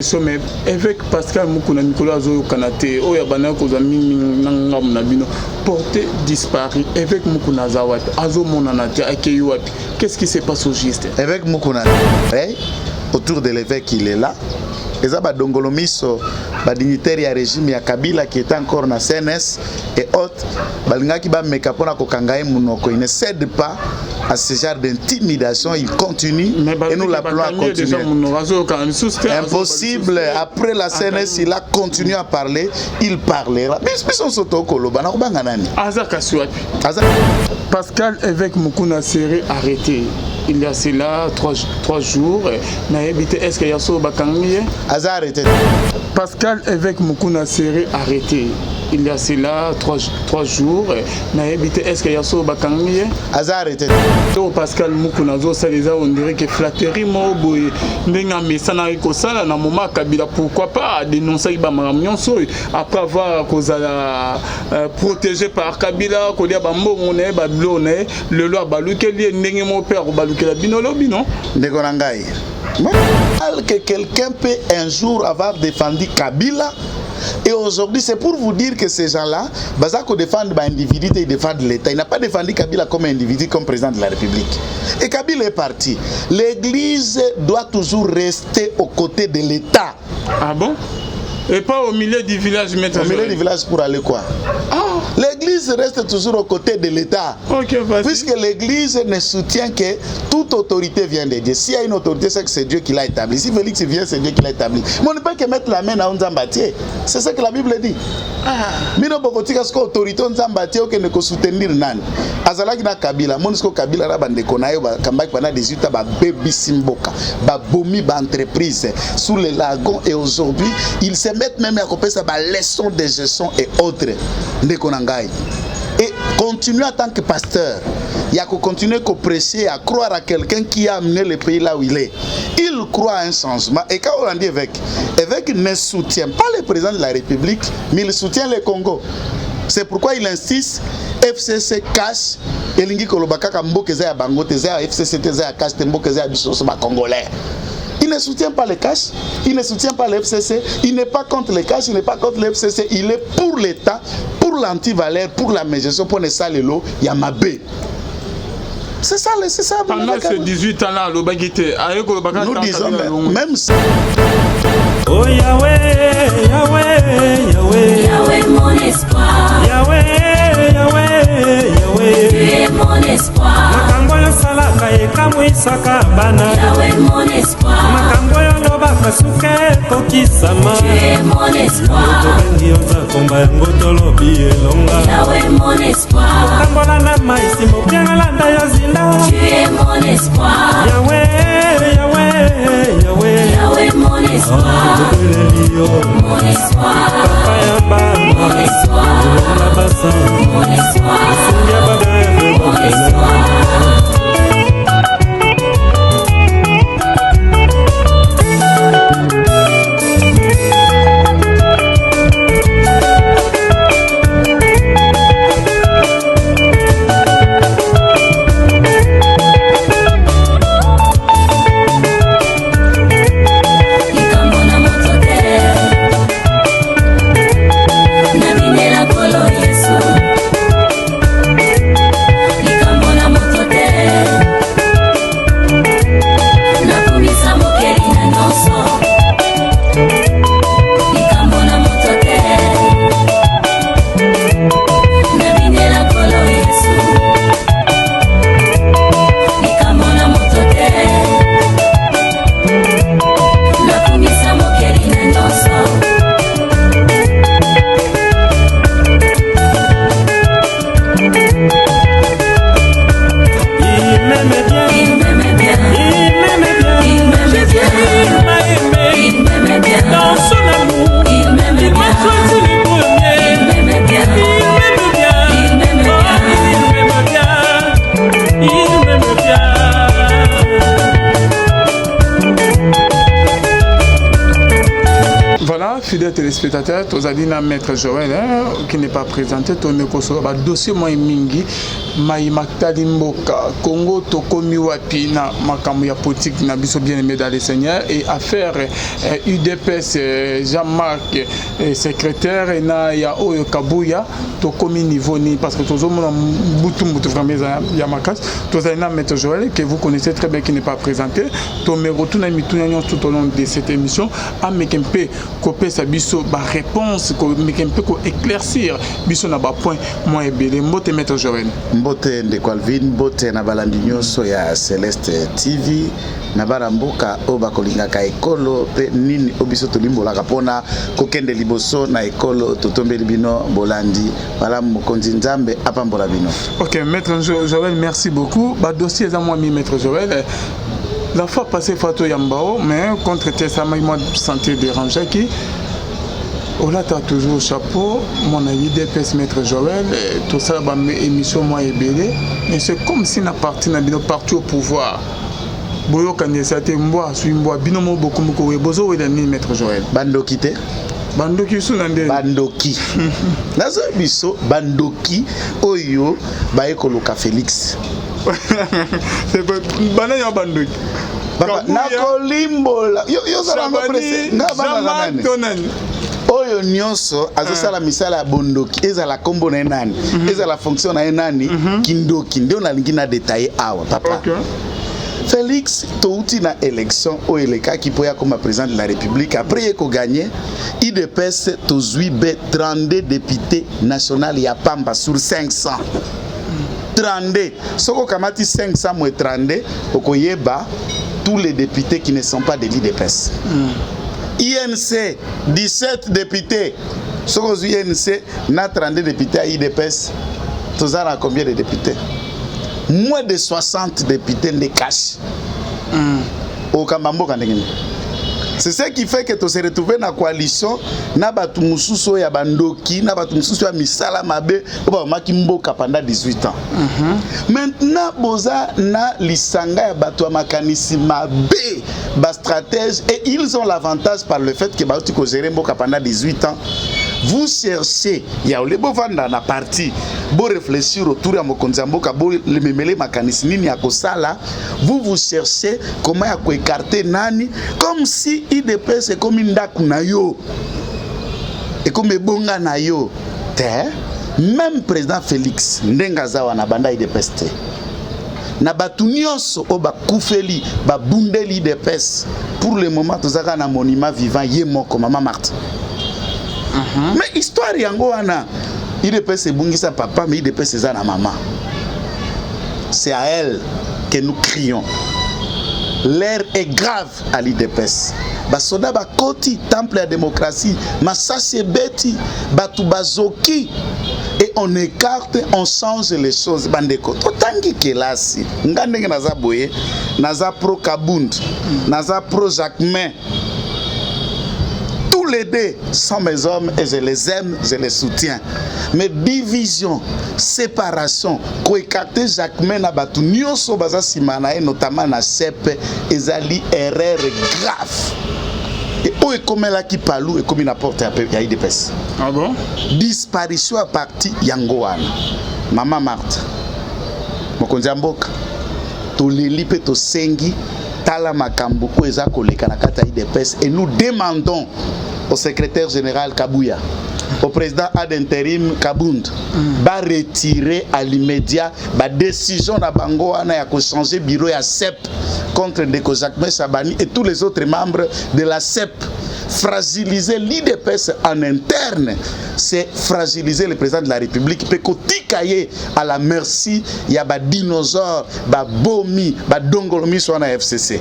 Mais avec Pascal Mukuna Nicolas Zoyo Kanate, Oyabana Kozami Nangam Nabino, porté disparu avec Mukuna Zawat, Azo Monanate, Akeyuat. Qu'est-ce qui se passe au giste? Avec Mukuna, autour de l'évêque, il est là. Et ça, Dongolomiso, dignitaire ya régime ya Kabila qui est encore dans CNS et autres, Balingaki ba mekapona kokangaye munoko, il ne cède pas à ce genre d'intimidation, il continue et nous l'appelons à continuer. Impossible, après la CNS, il a continué à parler, il parlera. Pascal avec Mukuna serait arrêté. Il y a cela 3 jours. Est-ce qu'il y a ça arrêté. Pascal avec Mukuna serait arrêté. Il y a cela 3 jours. Est-ce qu'il y a ça arrêté. Pascal Mukuna on dirait que flatterie pourquoi pas dénoncer après avoir protégé par Kabila le loi que quelqu'un peut un jour avoir défendu Kabila. Et aujourd'hui, c'est pour vous dire que ces gens-là, Bazako défend l'individu et défend l'État. Il n'a pas défendu Kabila comme individu, comme président de la République. Et Kabila est parti. L'Église doit toujours rester aux côtés de l'État. Ah bon? Et pas au milieu du village maintenant. Au milieu du village pour aller quoi? L'Église reste toujours aux côtés de l'État. Puisque l'Église ne soutient que toute autorité vient de Dieu. S'il y a une autorité, c'est que c'est Dieu qui l'a établi. Si Félix vient, c'est Dieu qui l'a établi. Mais on ne peut que mettre la main à Nzambatié. C'est ce que la Bible dit. Mino bokotika sko autorité Nzambatié ou que ne ko soutenir nan. Azalaki na Kabila, monsko Kabila na bande konayo ba kambaki pendant 18 ans ba baby simboka, ba bomi ba entreprise sous les lagons et aujourd'hui, ils se mettent même à couper ça ba leçon de gestion et autres. Et continuer en tant que pasteur, il y a qu'à continuer à prêcher, à croire à quelqu'un qui a amené le pays là où il est. Il croit à un changement. Et quand on dit évêque ne soutient pas le président de la République, mais il soutient le Congo. C'est pourquoi il insiste, FCC cache, et l'ingi kolobaka kamboke za bango teza FCC teza cache temboke za bisoso ba congolais. Il ne soutient pas le cash, il ne soutient pas le FCC, il n'est pas contre le cash, il n'est pas contre le FCC, il est pour l'État, pour l'antivaleur, pour la mégestion, pour les salés, Yamabé. C'est ça, c'est ça. Pendant ces 18 ans-là, nous disons même ça. Oh Yahweh, Yahweh, Yahweh, Yahweh mon espoir. Yahweh, Yahweh, Yahweh, tu es mon espoir. Makambo yo salaka ekamwisaka bana. Yahweh mon espoir. Makambo yo lobaka suke kokisama. Tu es mon espoir. Tobengi onza komba yango tolobi elonga. Yahweh mon espoir. Makambola na maisi mopiangalanda yo zinda. Tu es mon espoir. Yahweh, Yahweh, Yahweh, Yahweh mon espoir. Mon espoir. Papa yamba, mon espoir. Mon espoir. Mon espoir. Voilà, fidèles téléspectateurs, Tozadina Maître Joël, qui n'est pas présenté, ton dossier moi mingi, Maïmaktali Mboka, Congo, Tokomi Wapi, na Makamuya politique, na biso bien aimé dans les seigneurs, et affaire UDPS, Jean-Marc, secrétaire, et na ya Oyo Kabuya, Tokomi niveau ni, parce que Tozomona Boutou vraiment Yamakas, Tozadina Maître Joël, que vous connaissez très bien, qui n'est pas présenté, Tomé retourne tout au long de cette émission, à Mekempe, Kopé sa biso, ba réponse, Mekempe, ko éclaircir, biso na ba point, moi et belé, Mbote Maître Joël. Mbote Ndekwalvin, Mbote na balandi nyonso ya Celeste TV, na baramboka oba kolingaka ekolo, pe nini obiso tolimbola kapona, kokende liboso na ekolo, totombe libino, bolandi, voilà mokonzi nzambe, apambola bino. Ok, Maître Joël, merci beaucoup. Ba dossier à moi, Maître Joël. La fois passée, Fatou Yambao, mais contre ça m'a senti dérangé qui. Oh là, tu as toujours le chapeau, mon ami DPS Maître Joël, tout ça, émission moi est belé, mais c'est comme si na parti na bino parti au pouvoir. Boyo kandidaté mboa, suis mboa, binomo beaucoup moko bozo et ni Maître Joël. Bandoki te? Bandoki sunande. Bandoki. Nazo biso bandoki oyo ba ekoloka Félix. C'est pas banaya bandoki. Papa nakolimbola yo sala presse ngaba nani oyo nyonso azosala misala ya bondoki ezala kombo na nani ezala fonction na nani kindoki ndio nalingi na détailler awa papa. Félix touti na élection o elekaki po ya comme président de la République après ko gagner IDPS tozui be 32 députés national ya pamba sur 500. 32 soko kamati 500 moins 32 okoyeba tous les députés qui ne sont pas de l'IDPS. INC, 17 députés. Soko INC, na 32 députés à IDPS. Tous à combien de députés? Moins de 60 députés de cash. Au Kambambo Kandengini. C'est ce qui fait que tu se retrouves dans la coalition, na batu mususu ya bandoki, na batu mususu ya misala mabe, oba maki mboka pendant 18 ans. Maintenant boza na lisanga ya batu ya makanisi mabe, ba stratège, et ils ont l'avantage par le fait que batu ko gérer mboka pendant 18 ans. Vous cherchez, il y a le beau vanda na parti, beau réfléchir autour de mokonzi mboka, beau le memele makanisi nini ya kosala, vous cherchez comment ya ko écarter nani, comme si IDPS c'est comme une ndaku na yo, et comme ebonga na yo, même président Félix ndengaza wana banda IDPS te. Na batu nyonso o ba kufeli ba bundeli IDPS pour le moment tozaka na monument vivant ye moko Maman Marthe. Mais histoire yango wana IDPS ebungisa papa mais IDPS eza na maman. C'est à elle que nous crions. L'air est grave à l'IDPS. Basoda bakoti temple la démocratie, masasi beti, batu bazoki, et on écarte, on change les choses. Bandeko, totangi kelasi, ngandenge naza boye, naza pro Kabund, naza pro Jacquemain. Tous les deux sont mes hommes et je les aime, je les soutiens. Mais division, séparation, koekate Jacquemain na batu nyonso baza simana et notamment na CEP, ezali erreur grave. Et où est comme là qui parle et comme il apporte un peu il y a IDPS. Ah bon? Disparition à partir Yangoan. Maman Marthe. Mokonzi mboka. To leli pe to sengi tala makambo ko eza koleka na kata IDPS et nous demandons au secrétaire général Kabuya, au président ad intérim Kabund, va retirer à l'immédiat la décision na bango wana ya ko changer bureau ya CEP contre Ndeko Jacquemain Sabani et tous les autres membres de la CEP. Fragiliser l'IDPS en interne, c'est fragiliser le président de la République. Peut kotikaye à la merci, il y a des dinosaures, des bomi, des dongolomi sur la FCC.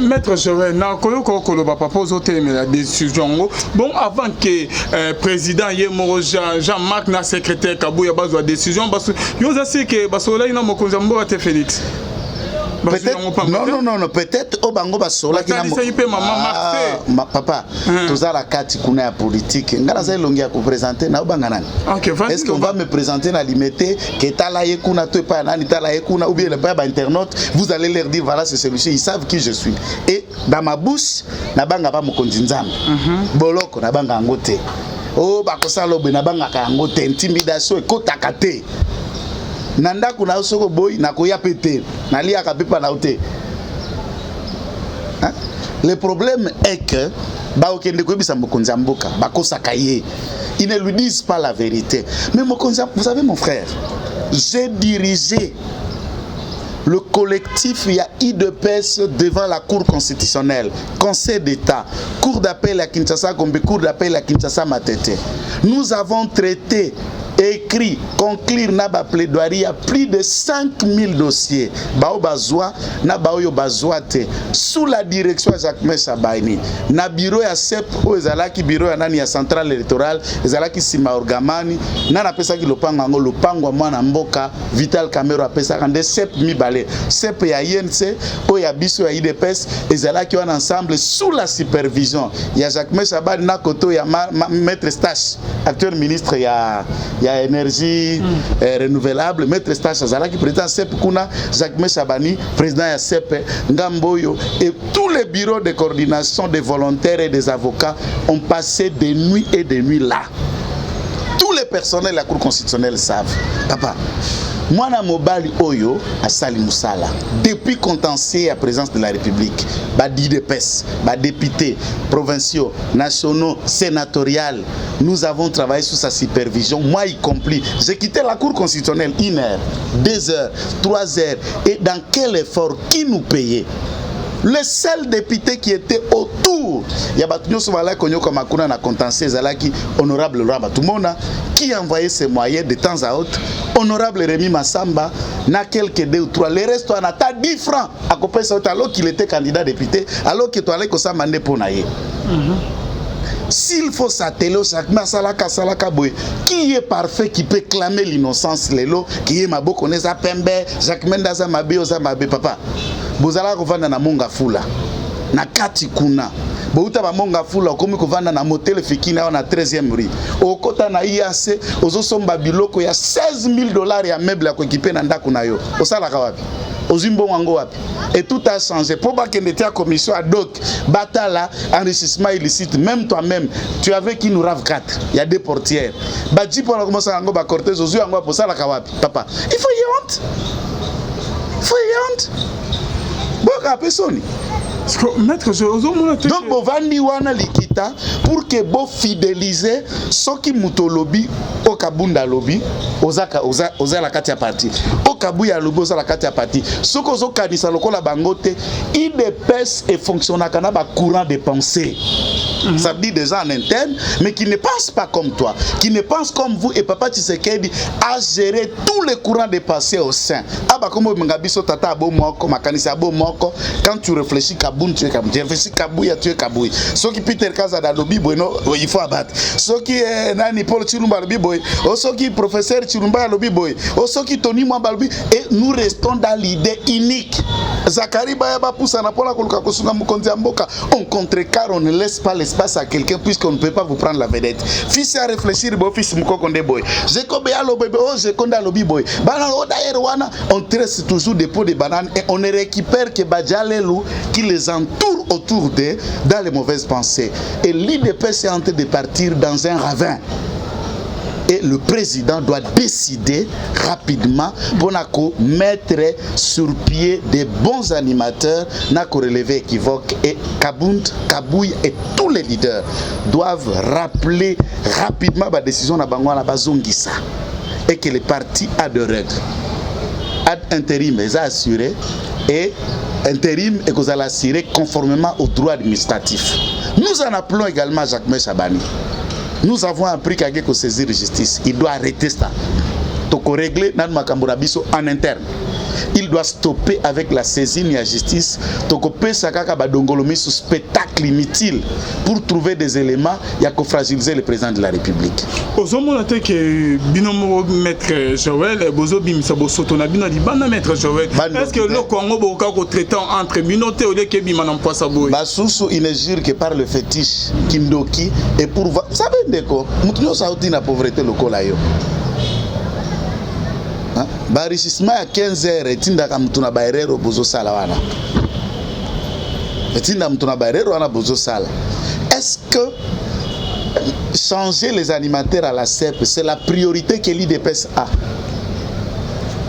Maître Joël, na koyo kolo ba propose la décision. Bon, avant que président Yemoro Jean-Marc na secrétaire Kabouya bazwa décision, parce que yo aussi que parce que là il na mokonzi mboka te Félix. Peut-être non, peut-être au bango basola qui na papa toza la kati kuna ya politique ngala za longi ya présenter na obanga nani. Est-ce qu'on va me présenter na limité que tala yekuna to pas nani tala yekuna ou bien le pas internaute, vous allez leur dire voilà c'est celui-ci, ils savent qui je suis. Et dans ma bouche na banga ba mokonzi nzambe boloko na banga ngote oh bakosala be na banga ka ngote intimidation ekotaka te nanda kuna soko boy na koya pété na lia ka pepa na ote. Le problème est que ba okende ko bisa mokonzi mboka bakosaka ye, ils ne lui disent pas la vérité. Mais mokonzi, vous savez mon frère, j'ai dirigé le collectif, il y a IDPS devant la Cour constitutionnelle, Conseil d'État, Cour d'appel à Kinshasa, Gombe, Cour d'appel à Kinshasa, Matete. Nous avons traité, écrit, conclure naba plaidoirie à plus de 5000 dossiers. Bao bazwa, na baoyo bazwate, sous la direction de Jacques Meshabaini. Na bureau ya CEP, o ezalaki bureau ya nani ya centrale électorale, ezalaki sima orgamani, na pesa ki lopango lopango mwana mboka, Vital Camero apesa kande CEP mibale. CEP ya INC, o ya biso ya IDPS, ezalaki wana ensemble sous la supervision. Ya Jacques Meshabaini na koto ya maître Stache, actuel ministre ya énergie renouvelable, maître Stache Azalaki, président CEP Kuna, Jacques Meshabani, président ya CEP Ngamboyo, et tous les bureaux de coordination des volontaires et des avocats ont passé des nuits et des nuits là. Tous les personnels de la Cour constitutionnelle savent. Papa, moi na mobali oyo a sali musala depuis contentieux à présence de la République, ba d'IDPS, ba députés provinciaux, nationaux, sénatoriales, nous avons travaillé sous sa supervision, moi y compris. J'ai quitté la Cour constitutionnelle 1 heure, 2 heures, 3 heures, et dans quel effort qui nous payait? Le seul député qui était autour, il y a Batunyo Souvala Konyo Kamakuna na contentieux Zalaki, honorable Rabatumona, qui envoyait ses moyens de temps à autre, honorable Rémi Massamba, n'a quelques 2 ou 3. Les restes, on a 10 francs à couper ça alors qu'il était candidat député, alors qu'il était comme ça mandé pour naïe. S'il faut s'atteler au Jacques Salaka Salaka Boy, qui est parfait, qui peut clamer l'innocence, Lelo, qui est Mabo Koneza Pembe, Jacques Mendaza Mabe, Ozamabe, papa. Bozala kovanda na monga fula, na kati kuna. Bouta ba monga fula, komi kovanda na motel fikina na 13e rue. Okota na IAC, ozo somba biloko ya $16,000 ya meuble ko équiper na ndako na yo. Osala ka wapi? Ozimbo wango wapi? Et tout a changé. Pour pas qu'il n'était à commission ad hoc, batala, enrichissement illicite, même toi-même, tu avais qui nous rave 4. Il y a 2 portières. Badji pour commencer à ba cortège, ozu wango pour ça la kawapi. Papa, il faut y honte. Il faut y honte. Boka personne. Maître, donc bovandi wana likita pour que bo fidéliser soki mutolobi o kabunda lobi ozaka oza la kati ya parti o kabuya lobi oza la kati ya parti soko zo kanisa lokola bangote IDPS et fonctionnaka na ba courant de pensée. Ça veut dire des gens en interne, mais qui ne pensent pas comme toi, qui ne pensent comme vous. Et Papa Tshisekedi a géré tous les courants de pensée au sein. Quand tu réfléchis Kaboun, tu es Kaboun. Tu réfléchis Kabouya, tu es Kabouya. Ceux qui Peter Kaza dans le Bible, il faut abattre. Ceux qui Nani Paul Chirumba le Bible, ceux qui professeur Chirumba le Bible, ceux qui Tony Mwambalbi, et nous restons dans l'idée unique. Zakari Bayaba Poussa Napola Kolukakosunga Mukonzi Amboka, on contrecarre, on ne laisse pas l'espace à quelqu'un puisqu'on ne peut pas vous prendre la vedette. Fils à réfléchir, beau fils Mukokonde Boy. Jekobe Alo Bebe, oh Jekonda Lobi Boy. Banana Odayer Wana, on tresse toujours des pots de bananes et on ne récupère que Badjalelou qui les entoure autour d'eux dans les mauvaises pensées. Et l'IDPS est en train de partir dans un ravin. Et le président doit décider rapidement pour mettre sur pied des bons animateurs, pour relever équivoque. Et Kabound, Kabouy et tous les leaders doivent rappeler rapidement la décision de Bangwana Bazongisa. Et que le parti a de règles. Ad intérim les a assurés et intérim et qu'on a assuré conformément aux droits administratifs. Nous en appelons également Jacques Meshabani. Nous avons appris qu'il y a que saisir la justice. Il doit arrêter ça. Donc régler notre macamborabiso en interne. il doit stopper avec la saisine et la justice. Tokopé Sakaka Badongolomi sous spectacle inutile pour trouver des éléments qui ont fragilisé le président de la République. Ozomona te que binomo maître Joël bozo bimisa bosoto na bino di bana maître Joël. Est-ce que le Congo boka ko traitant entre binoté au lieu que bimana poisa boy? Basusu il ne jure que par le fétiche Kindoki et pour vous savez ndeko mutunyo sauti na pauvreté lokola yo. Barishissement à 15h etinda ka mutuna baerero bozo sala wana. Etinda mutuna baerero wana bozo sala. Est-ce que changer les animateurs à la CEP, c'est la priorité que l'IDPS a?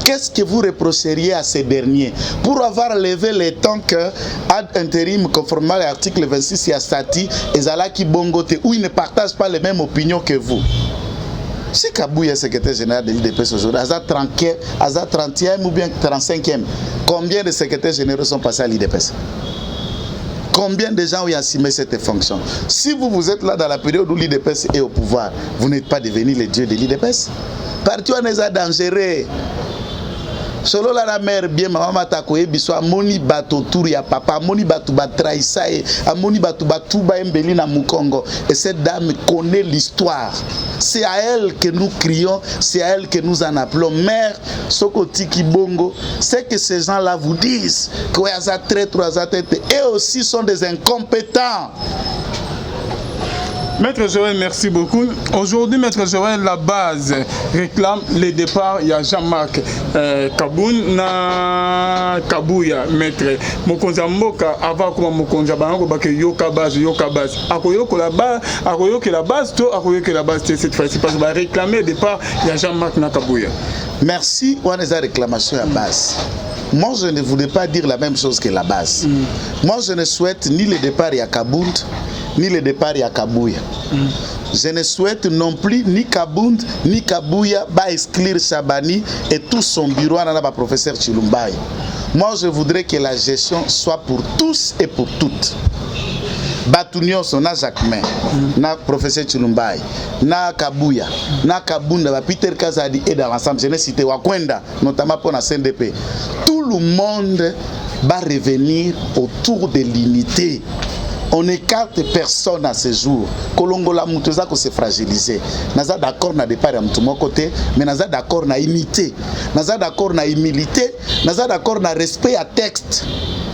Qu'est-ce que vous reprocheriez à ces derniers pour avoir levé les temps que ad intérim, conformément à l'article 26 et à Stati, et Zalaki Bongote, où ils ne partagent pas les mêmes opinions que vous? Si Kabouya est secrétaire général de l'IDPS aujourd'hui, à 30e ou bien 35e, combien de secrétaires généraux sont passés à l'IDPS? Combien de gens ont assumé cette fonction? Si vous êtes là dans la période où l'IDPS est au pouvoir, vous n'êtes pas devenu le dieu de l'IDPS. Parti on est dangereux. Solo la mère bien maman matako ebiso amoni bato tour ya papa amoni bato batraisa et amoni bato batuba embeli na Mukongo, et cette dame connaît l'histoire. C'est à elle que nous crions, c'est à elle que nous en appelons mère Sokoti Kibongo. C'est que ces gens là vous disent que eux aussi sont des incompétents. Maître Joël, merci beaucoup. Aujourd'hui, Maître Joël, la base réclame le départ. Il y a Jean-Marc Kaboun na Kabouya, Maître. Mokonza Mboka, avant comme Mokonza Bango, que Yoka base. Akoyo que la base, cette fois-ci, parce que va réclamer le départ. Il y a Jean-Marc na Kabouya. Merci, on a des réclamations à base. Moi, je ne voulais pas dire la même chose que la base. Moi, je ne souhaite ni le départ à Kabound, ni le départ à Kabouya. Je ne souhaite non plus ni Kabound, ni Kabouya, bah exclure Chabani et tout son bureau, à professeur Chilumbaye. Moi, je voudrais que la gestion soit pour tous et pour toutes. Batunyo na Jacquemin, na professeur Chilumbaye, na Kabouya, na Kabunda, ba Peter Kazadi et dans l'ensemble, je n'ai cité Wakwenda, notamment pour la CNDP. Tout le monde va revenir autour de l'unité. On n'écarte personne à ce jour. Kolongola Moutouza ko se fragiliser. Naza d'accord na départ à mon côté, mais naza d'accord na unité. Naza d'accord na humilité, naza d'accord na respect à texte.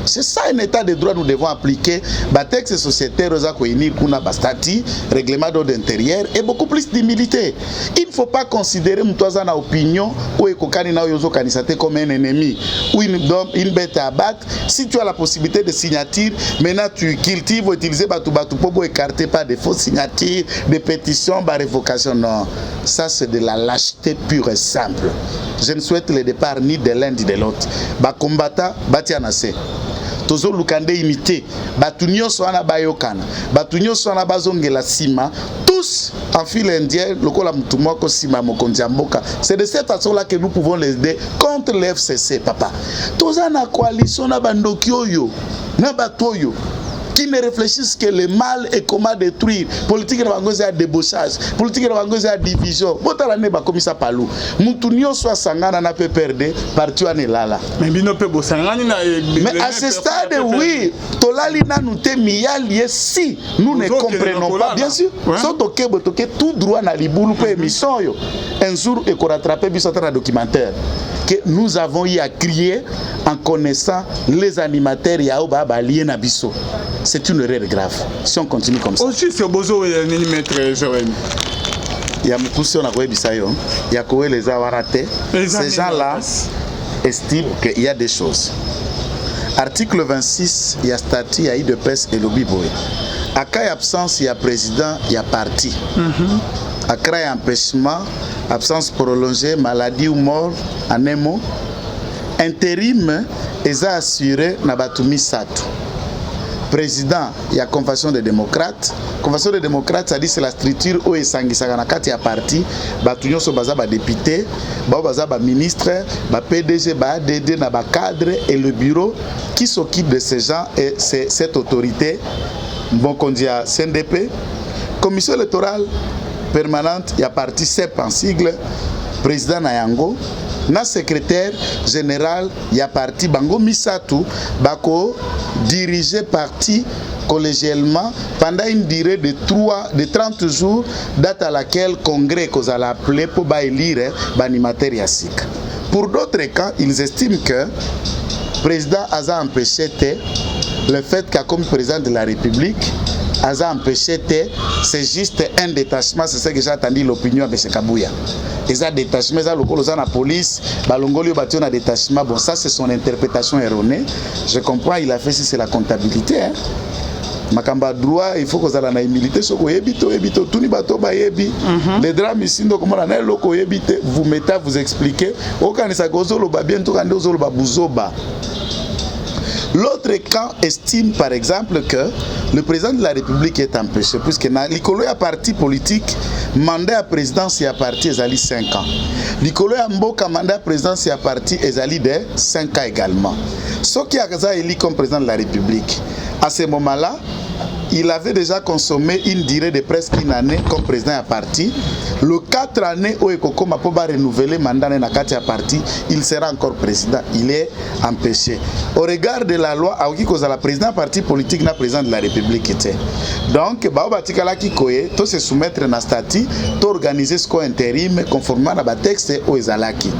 C'est ça un état de droit nous devons appliquer. Ba texte sociétaire rosa ko inir kuna bastati, règlement d'ordre intérieur et beaucoup plus d'humilité. Il ne faut pas considérer Moutouza na opinion ou ekokani na yozo kanisate comme un ennemi ou une bête à abattre. Si tu as la possibilité de signature, maintenant tu cultives utiliser batu pour écarter pas de fausses signatures, des pétitions, de révocation. Non, ça c'est de la lâcheté pure et simple. Je ne souhaite le départ ni de l'un ni de l'autre. Ba combattant, batianase. Tozo lukande imité. Batunyo soana bayokana. Batunyo soana bazongela sima. Tous en file indien, lokola mutumoko sima mokonzi mboka. C'est de cette façon-là que nous pouvons les aider contre l'FCC, papa. Toza na coalition na bandokioyo, na batoyo. Qui ne réfléchissent que le mal et comment détruire. Politique de Bangoze à débauchage, politique de Bangoze à division. Botalane ba comme ça palou. Moutounio soit sangana na peut perdre, partout en lala. Mais à ce stade, oui, Tolali na nous te miyali si nous ne comprenons pas. Bien sûr, sotoke botoke tout droit na libulu pe émission yo. Un jour et qu'on rattrape bisotana documentaire que nous avons eu à crier en connaissant les animateurs yaoba balien na biso. C'est une erreur grave. Si on continue comme ça. Aussi, c'est beau, Maître Joël. Il y a beaucoup de choses. Il y a quoi les avoir ratés. Ces gens-là estiment qu'il y a des choses. Article 26, il y a statut, il y a IDPS et lobby boy. À cas d'absence, il y a président, il y a parti. À cas d'empêchement, absence prolongée, maladie ou mort, en un mot. Intérim, ils ont assuré Nabatumi Sato. Président, il y a Convention des démocrates. Convention des démocrates, ça dit c'est la structure où il y a parti. Batunyo so baza ba député, baza ba ministre, ba PDG, ba ADD, na ba cadre et le bureau qui s'occupe de ces gens et cette autorité. Bon qu'on dit à CNDP, commission électorale permanente, il y a parti CEP en sigle, président Nayango, na secrétaire général ya parti bango misatu bako diriger parti collégialement pendant une durée de 30 jours, date à laquelle congrès kozala appelé pour élire l'animateur Yassik. Pour d'autres cas, ils estiment que le président a empêché le fait qu'à comme président de la République a empêché, c'est juste un détachement, c'est ce que j'ai entendu l'opinion de M. Kabouya. Et ça détachement, ça le la police, balongoli bâti un détachement. Bon, ça c'est son interprétation erronée. Je comprends, il a fait si c'est la comptabilité. Hein. Makamba droit, il faut que ça la humilité. Ce que yebito, tout ni bato ba yebi. Les drames ici, donc comment on a loko yebite, vous mettez à vous expliquer. Aucun ne s'agozo lo ba bien, tout quand ozo lo ba bouzoba. L'autre camp estime par exemple que le président de la République est empêché, puisque l'Icolo a parti politique, mandat à présidence et à parti ezali 5 ans. L'Icolo a mboka mandat à présidence et à parti ezali de 5 ans également. Ce qui a élu comme président de la République, à ce moment-là, il avait déjà consommé une durée de presque une année comme président à parti. Le 4 années où Ekoko Mapoba renouvelé mandat na kati à parti, il sera encore président. Il est empêché. Au regard de la loi, Aoki Kozala président parti politique na président de la République était. Donc, Baoba Tikala Kikoye, tout se soumettre na statut, tout organiser ce qu'on intérim conformément à la texte au Ezalaki.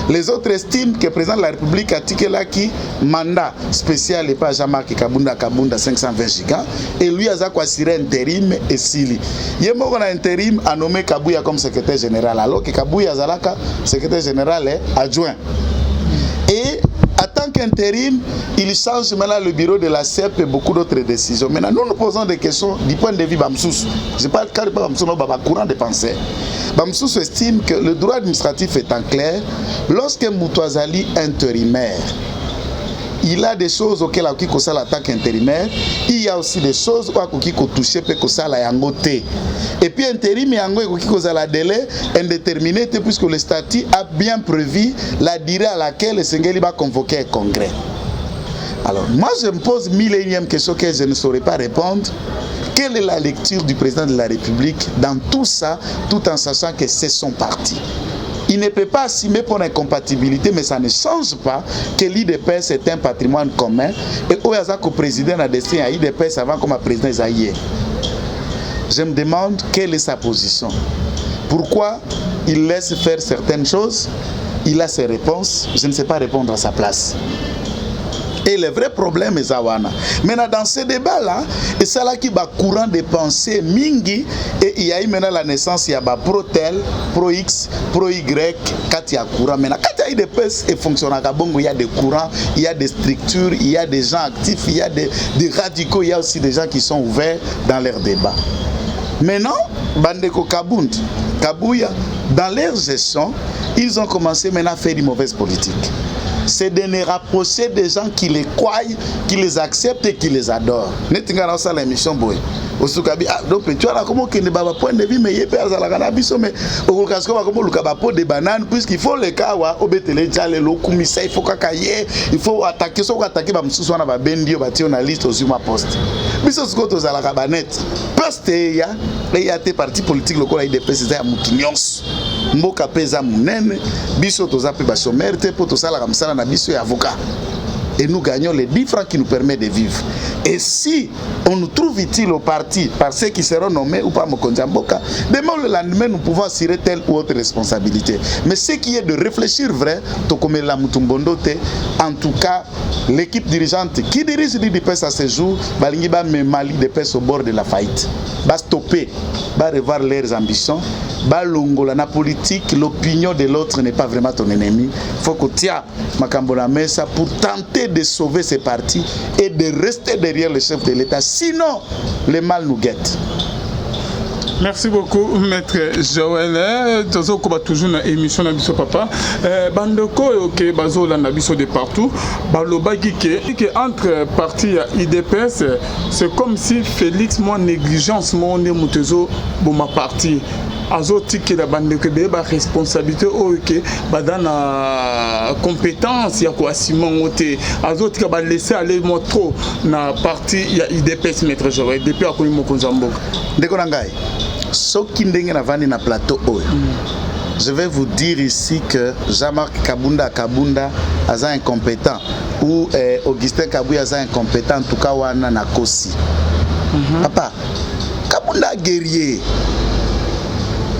Les autres estiment que le président de la République a tikelaki mandat spécial et pas Jean-Marc Kabunda 520 gigas et lui a assuré intérim et Sili. Il y a un intérim a nommé Kabouya comme secrétaire général alors que Kabouya Zalaka secrétaire général est adjoint. Et en tant qu'intérim, il change maintenant le bureau de la CEP et beaucoup d'autres décisions. Maintenant, nous nous posons des questions du point de vue Bamsous. Je parle carrément de Bamsous, courant de pensée. Bamsous estime que le droit administratif est en clair. Lorsque Moutouazali intérimaire, il a des choses auxquelles il y a l'attaque intérimaire. Il y a aussi des choses où il y a touché la yangoté. Et puis intérim, il y a la délai indéterminé puisque le statut a bien prévu la durée à laquelle le Sengeli va convoquer un congrès. Alors, moi je me pose 1000e question que je ne saurais pas répondre. Quelle est la lecture du président de la République dans tout ça, tout en sachant que c'est son parti? Il ne peut pas assumer pour incompatibilité, mais ça ne change pas que l'IDPS est un patrimoine commun. Et où est-ce que le président a décidé à l'IDPS avant comme président Isaïe? Je me demande quelle est sa position. Pourquoi il laisse faire certaines choses? Il a ses réponses, je ne sais pas répondre à sa place. Et le vrai problème est Zawana. Maintenant, dans ce débat-là, et c'est là qui va courant de pensée mingi, et il y a eu maintenant la naissance, il y a pro-tel, pro-X, pro-Y, quand il y a courant. Maintenant, quand il y a des PES et fonctionne à Kabongo, il y a des courants, il y a des structures, il y a des gens actifs, il y a des radicaux, il y a aussi des gens qui sont ouverts dans leurs débats. Maintenant, Bandeko Kabund, Kabouya, dans leur gestion, ils ont commencé maintenant à faire des mauvaises politiques. C'est de ne rapprocher des gens qui les croient, qui les acceptent et qui les adorent. Netinga ça l'émission boy. Osukabi donc tu as comment que ne baba point de vue mais yepé azala kana biso mais okukasko ba comme lukaba pot de banane puisqu'il faut le kawa obetele jale lo kumisa il faut kakaye il faut attaquer so attaquer ba msusu wana ba bendio ba tion na liste osuma poste. Biso skoto zala kabanet. Poste ya te parti politique lokola IDPS ya mukinyons. Mboka pesa munene biso toza pe ba chômeur te po tosala comme ça na biso ya avocat. Et nous gagnons les 10 francs qui nous permettent de vivre. Et si on nous trouve utile au parti par ceux qui seront nommés ou pas Mokonjamboka, demain le lendemain nous pouvons assurer telle ou autre responsabilité. Mais ce qui est de réfléchir vrai, en tout cas, l'équipe dirigeante qui dirige l'IDPS à ce jour, Balingi ba Mali d'IDPS au bord de la faillite. Va stopper, va revoir leurs ambitions, va longola na politique, l'opinion de l'autre n'est pas vraiment ton ennemi. Il faut que tu aies Makambola Mesa pour tenter de sauver ces partis et de rester derrière le chef de l'État. Sinon, le mal nous guette. Merci beaucoup, Maître Joël. Toujours dans l'émission Nabiso Papa. Bandoko et Bazola Nabiso de partout. Balobaki que entre partis IDPS, c'est comme si Félix, moi, négligence, mon Moutezo, pour ma partie. Azoti qui la bande que des responsabilité ou que badana compétence ya quoi Simon Oté azoti qui va laisser aller moi trop na partie ya IDPS Maître Joël depuis à Konimo Konjambo ndeko nangai soki ndenge na vandi na plateau oyo je vais vous dire ici que Jean-Marc Kabunda est incompétent ou Augustin Kabouya est incompétent, en tout cas wana na kosi. Papa, Kabunda guerrier,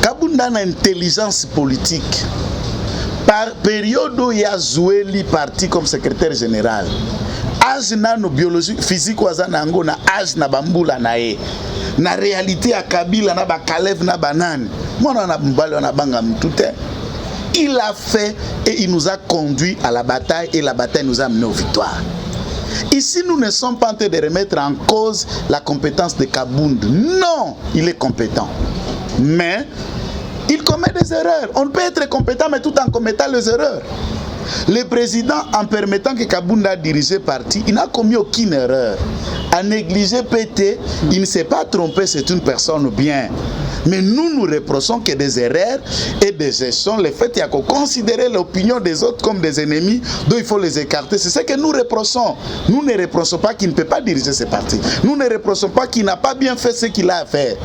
Kabunda na intelligence politique. Par période où il a joué li parti comme secrétaire général. Âge na no biologie physique wazana ngo na âge na bambula na e. Na réalité à Kabila na ba Kalev na banane. Mona na mbalo na banga mtute. Il a fait et il nous a conduit à la bataille et la bataille nous a amené aux victoires. Ici, nous ne sommes pas en train de remettre en cause la compétence de Kabound. Non, il est compétent. Mais il commet des erreurs. On peut être compétent, mais tout en commettant les erreurs. Le président, en permettant que Kabunda dirige le parti, il n'a commis aucune erreur. A négligé PT, il ne s'est pas trompé, c'est une personne bien. Mais nous reprochons que des erreurs et des gestions, le fait qu'il y a qu'on considérer l'opinion des autres comme des ennemis, dont il faut les écarter. C'est ce que nous reprochons. Nous ne reprochons pas qu'il ne peut pas diriger ce parti. Nous ne reprochons pas qu'il n'a pas bien fait ce qu'il a à faire.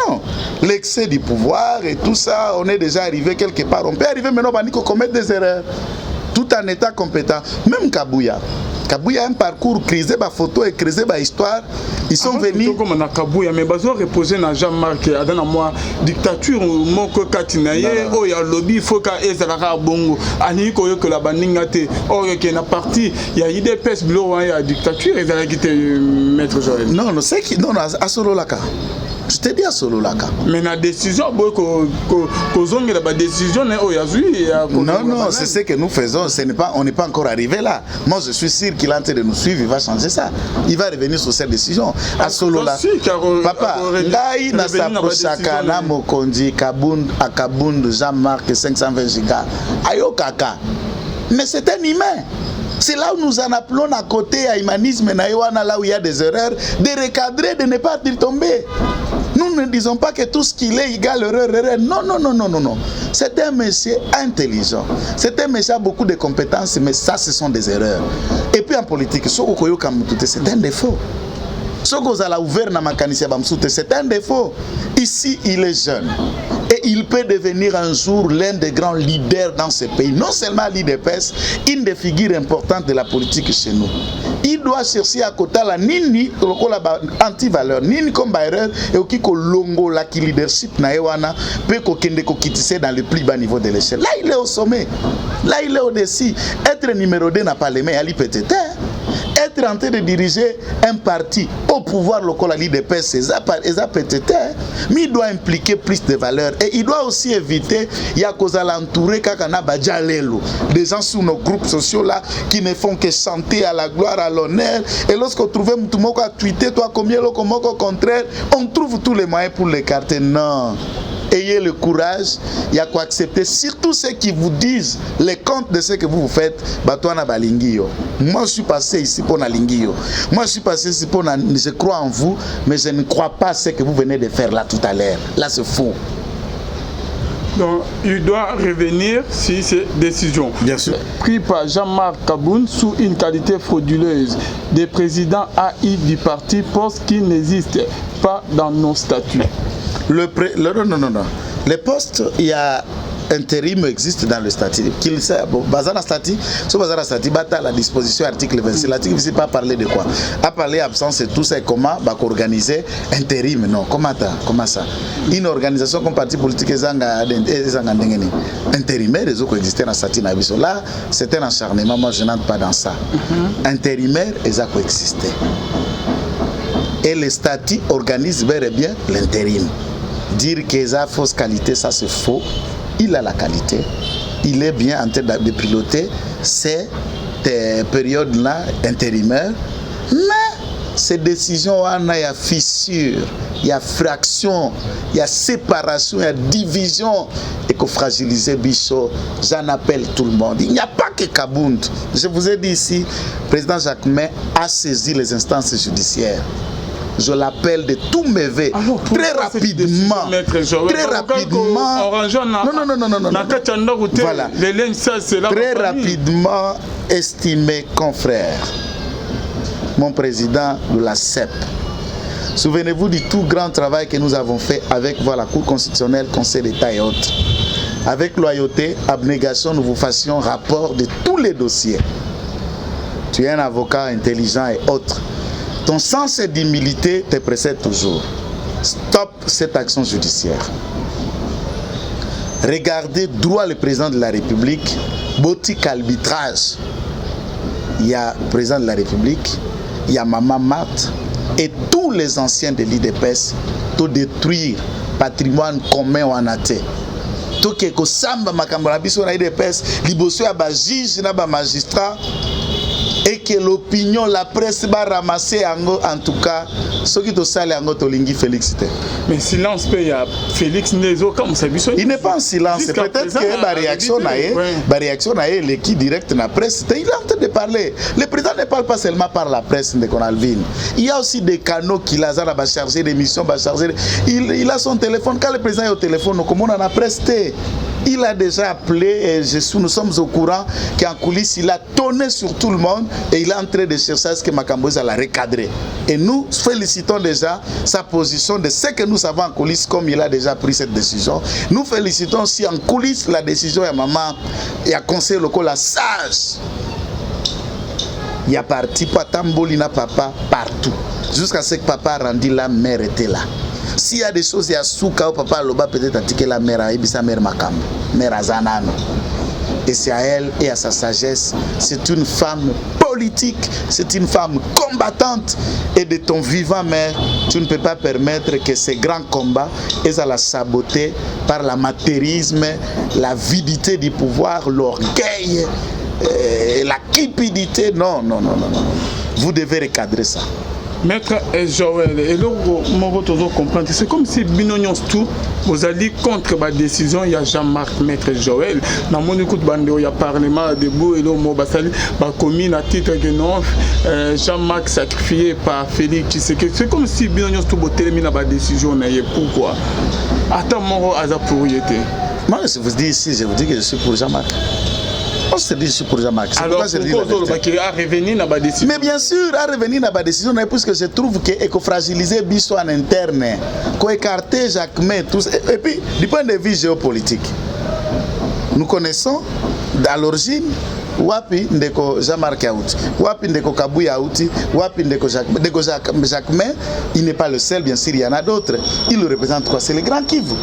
Non. L'excès du pouvoir et tout ça, on est déjà arrivé quelque part. On peut arriver maintenant à commettre des erreurs. Tout en état compétent. Même Kabouya. Kabouya a un parcours, créé ma photo et créé ma histoire. Ils sont venus. Comme on a Kabouya, mais ils ont reposé dans Jean-Marc, dans moi dictature, mon Katinaye, oh il y a lobby, il faut qu'il y ait un bongo, ani koyo que la baningate, oh il y a une partie, il y a des pèses blancs, il y a dictature, ils ont quitté maître Joël. Non, c'est qui, non, à solo laka. Je te dis à solo laka. Mais la décision, la décision, non, c'est ce que nous faisons. On n'est pas encore arrivé là. Moi, je suis sûr qu'il est en train de nous suivre. Il va changer ça. Il va revenir sur cette décision. À solo laka. Papa, Ndaï na saprochaka na mokondi Kabound Jean-Marc 520 gigas. Ayo kaka. Mais c'est un humain. C'est là où nous en appelons à côté à humanisme, là où il y a des erreurs, de recadrer, de ne pas y tomber. Nous ne disons pas que tout ce qu'il est égale erreur. Non, non, non, non, non, non. C'est un monsieur intelligent. C'est un monsieur avec beaucoup de compétences, mais ça, ce sont des erreurs. Et puis en politique, c'est un défaut. C'est un défaut. Ici, il est jeune. Et il peut devenir un jour l'un des grands leaders dans ce pays. Non seulement l'IDPS, une des figures importantes de la politique chez nous. Il doit chercher à côté la nini, anti-valeur, nini comme erreur, et au kiko longo la qui leadership na ewana, peut kokende kokitise dans le plus bas niveau de l'échelle. Là, il est au sommet. Là, il est au-dessus. Être numéro 2 n'a pas les mains, il peut être. Être en train de diriger un parti au pouvoir local à l'IDPS, c'est peut-être, mais il doit impliquer plus de valeurs. Et il doit aussi éviter, il y a cause à l'entourer des gens sous nos groupes sociaux là qui ne font que chanter à la gloire, à l'honneur. Et lorsqu'on trouve Moutoumoko à tweeter, toi combien au contraire, on trouve tous les moyens pour l'écarter. Non. Ayez le courage, il y a quoi accepter. Surtout ceux qui vous disent les comptes de ce que vous faites. Moi, je suis passé ici pour Nalingio. Moi, je suis passé ici pour je crois en vous, mais je ne crois pas à ce que vous venez de faire là tout à l'heure. Là, c'est faux. Donc, il doit revenir sur ces décisions. Bien sûr. Pris par Jean-Marc Kabound sous une qualité frauduleuse des présidents AI du parti, poste qui n'existe pas dans nos statuts. Non. Les postes, il y a intérim existe dans le statut. Qu'il sait, bazar statut, sur bazar statut, bata la disposition article 26. L'article ne pas parler de quoi. À parler absence et tout ça, comment organiser intérim. Non, comment ça? Une organisation comme parti politique intérimaire, les autres existent dans le statut. Là, c'est un acharnement. Moi, je n'entre pas dans ça. Intérimaire, ils ont coexisté. Et le statut organise bien et bien l'intérim. Dire qu'il a fausse qualité, ça c'est faux. Il a la qualité. Il est bien en train de piloter ces périodes-là intérimaires. Mais ces décisions, il y a fissure, il y a fraction, il y a séparation, il y a division. Et que fragiliser Bichot, j'en appelle tout le monde. Il n'y a pas que Kabound. Je vous ai dit ici, le président Jacquemin a saisi les instances judiciaires. Je l'appelle de tous mes vœux. Très rapidement. Très rapidement. Non. Voilà. Très rapidement, estimé confrère, mon président de la CEP. Souvenez-vous du tout grand travail que nous avons fait avec la Cour constitutionnelle, Conseil d'État et autres. avec loyauté, abnégation, nous vous fassions rapport de tous les dossiers. Tu es un avocat intelligent et autre. Ton sens d'humilité te précède toujours. Stop cette action judiciaire. Regardez droit le président de la République, boutique arbitrage. Il y a le président de la République, il y a Maman Marthe et tous les anciens de l'IDPS pour détruire le patrimoine commun en athée. Tout ce que samba makambala biso na IDPS, liboso ya ba juge na ba magistrat et que l'opinion, la presse va ramasser en tout cas ce qui te sale en tolingi Félix. Mais silence il y a Félix Nezo comme ça. Il n'est pas en silence. Peut-être que la réaction na l'équipe directe na presse, il est en train de parler. Le président ne parle pas seulement par la presse de Conalvin. Il y a aussi des canaux qu'il a chargé d'émissions, il a son téléphone. Quand le président est au téléphone, comment on a presse? Il a déjà appelé et nous sommes au courant qu'en coulisses, il a tonné sur tout le monde et il est en train de chercher à ce que Makamboza l'a recadré. Et nous félicitons déjà sa position de ce que nous savons en coulisses, comme il a déjà pris cette décision. Nous félicitons aussi en coulisses la décision de maman et à conseil local la sage. Il y a parti pour Tambolina papa partout. Jusqu'à ce que papa rendu la mère était là. S'il y a des choses, il y a Souka ou papa Loba peut-être attiquer la mère et sa mère Makam, mère Azanano. Et c'est à elle et à sa sagesse. C'est une femme politique, c'est une femme combattante. Et de ton vivant mère, tu ne peux pas permettre que ces grands combats aient à la saboter par l'amateurisme, la vidité du pouvoir, l'orgueil, la cupidité. Non, non, non, non, non. Vous devez recadrer ça. Maître Joël, et là, vous comprendre, c'est comme si Binonions tout, vous allez contre la décision, il y a Jean-Marc, Maître Joël, dans mon écoute, il y a Parlement debout, et là, la commune à titre de non, Jean-Marc sacrifié par Félix Tshisekedi. C'est comme si Binonions tout, vous terminez la décision, pourquoi? Attends, mon hasard pour y être. Moi, je vous dis ici, je vous dis que je suis pour Jean-Marc. On se dit pour Jean-Marc. Alors, pourquoi à revenir dans la décision? Mais bien sûr, à revenir dans la décision, puisque je trouve que fragiliser Bisso en interne, qu'écarter Jacquemin, tout ça. Et puis, du point de vue géopolitique, nous connaissons à l'origine Wapi Ndeko Jean-Marc Yaouti, Wapi Ndeko Kabou Yaouti, Wapi Ndeko Jacquemin, il n'est pas le seul, bien sûr, il y en a d'autres. Il le représente quoi? C'est le Grand Kivu.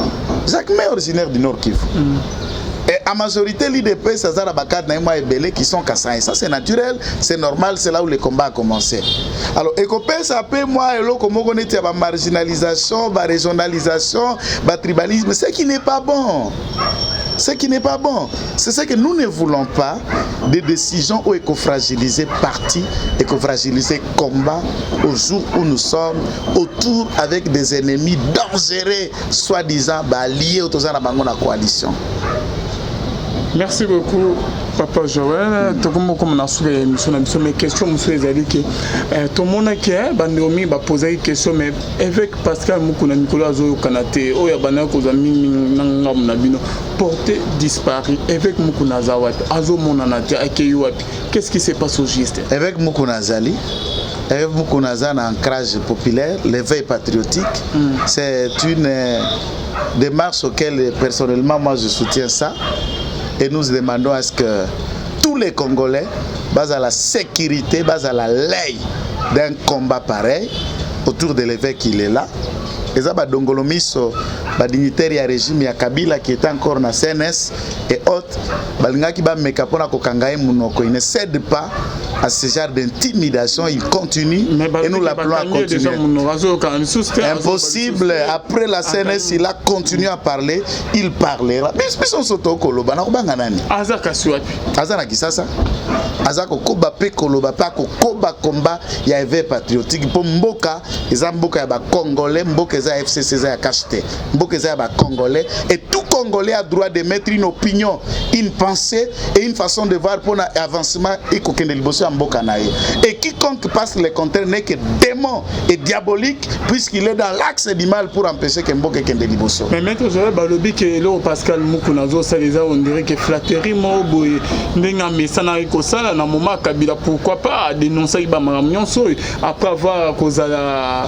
Jacquemin est originaire du Nord Kivu. Et à majorité, l'IDP, c'est Zara Bakad, Naïma et Belé qui sont Kassaï. Ça, c'est naturel, c'est normal, c'est là où le combat a commencé. Alors, Ecopé, ça peut, moi, et l'autre, comme on est, il y a la marginalisation, la régionalisation, le tribalisme, ce qui n'est pas bon. Ce qui n'est pas bon. C'est ce que nous ne voulons pas, des décisions où éco-fragiliser parti, éco-fragiliser combat, au jour où nous sommes autour avec des ennemis dangereux, soi-disant liés autour de la coalition. Merci beaucoup, Papa Joël. Comme on a soulevé mes questions, monsieur Ezali, que tout le monde qui est, Bandeomi va poser une question, mais avec Pascal Moukouna Nicolas Zoyo Kanate, Oya Bana Kozami Nangam Nabino, porté disparu, avec Moukouna Zawat, Azo Monanate, Akeyuapi, qu'est-ce qui se passe au geste? Avec Moukouna Zali, avec Moukouna Zan, ancrage populaire, l'éveil patriotique, c'est une démarche auquel personnellement moi je soutiens ça. Et nous demandons à ce que tous les Congolais, basés à la sécurité, basés à la lei d'un combat pareil, autour de l'évêque il est là. Et ça, Dongolomiso, dignitaire du régime ya Kabila qui est encore dans CNS et autres, il ne cède pas à ce genre d'intimidation, il continue et nous l'appelons à continuer. Impossible, après la CNS, il a continué à parler, il parlera. Mais on s'auto koloba na kubanga nani? Azaka suapi. Azana kisasa. Azako koba pe koloba pa ko koba combat ya éveil patriotique pour mboka, eza mboka ya ba Congolais, mboka eza FCC eza ya KHT, mboka eza ya ba Congolais et tout Congolais a droit de mettre une opinion, une pensée et une façon de voir pour l'avancement et kokende liboso na mboka na ye. Et quiconque passe le contraire n'est que démon et diabolique puisqu'il est dans l'axe du mal pour empêcher que mboka kende liboso. Mais maître Joël balobi que lo Pascal Mukunazo Saleza on dirait que flatterie mo boy ndenga mesana ko sala na moment Kabila pourquoi pas dénoncer ba nyonso après avoir kozala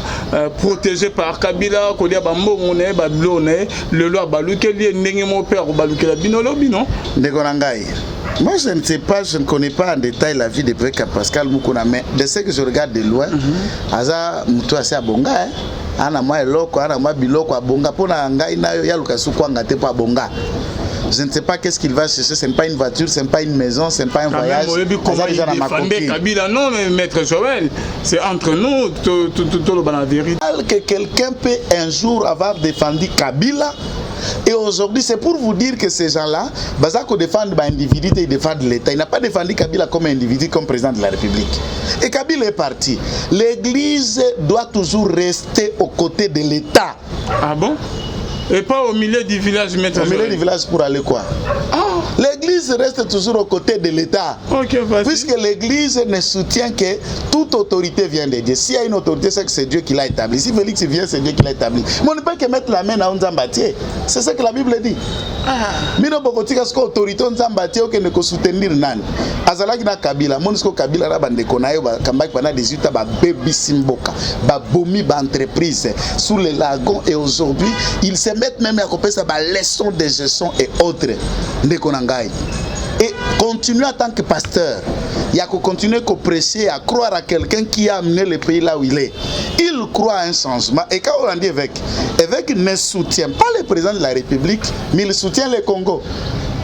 protégé par Kabila ko dia ba mbongo ne ba blone le loi baluke li ndenge mo père baluke la binolo bino ndeko nangai. Moi, je ne sais pas, je ne connais pas en détail la vie de Pascal Mukuna, mais de ce que je regarde de loin, Aza Moutou assez abonga, ana moi eloko, ana moi biloko abonga, pona ngai na yo yaluka suko ngate pa abonga. Je ne sais pas qu'est-ce qu'il va chercher, ce n'est pas une voiture, ce n'est pas une maison, ce n'est pas un voyage. Kabila, non, mais maître Joël, c'est entre nous, tout le la vérité. Que quelqu'un peut un jour avoir défendu Kabila. Et aujourd'hui, c'est pour vous dire que ces gens-là, Bazako défendent l'individu et ils défendent l'État. Il n'a pas défendu Kabila comme individu, comme président de la République. Et Kabila est parti. L'Église doit toujours rester aux côtés de l'État. Ah bon? Et pas au milieu du village, maître. Au milieu du village pour aller quoi? L'église reste toujours aux côtés de l'État. Okay, puisque l'église ne soutient que toute autorité vient de Dieu. S'il y a une autorité, c'est que c'est Dieu qui l'a établi. Si Félix vient, c'est Dieu qui l'a établi. Mais on ne peut que mettre la main dans Nzambatié. C'est ce que la Bible dit. Mino bokotika sko autorité Nzambatié que ne ko soutenir nani. Azalaki na Kabila, monsko Kabila ra bande konayo ba kambaki bana 18 ba baby simboka, ba bomi ba entreprise sous les lagons et aujourd'hui, ils se mettent même à copier ça ba leçon de gestion et autres. Et continuer en tant que pasteur, il y a qu'à continuer à prêcher, à croire à quelqu'un qui a amené le pays là où il est. Il croit à un changement. Et quand on dit évêque ne soutient pas le président de la République, mais il soutient le Congo.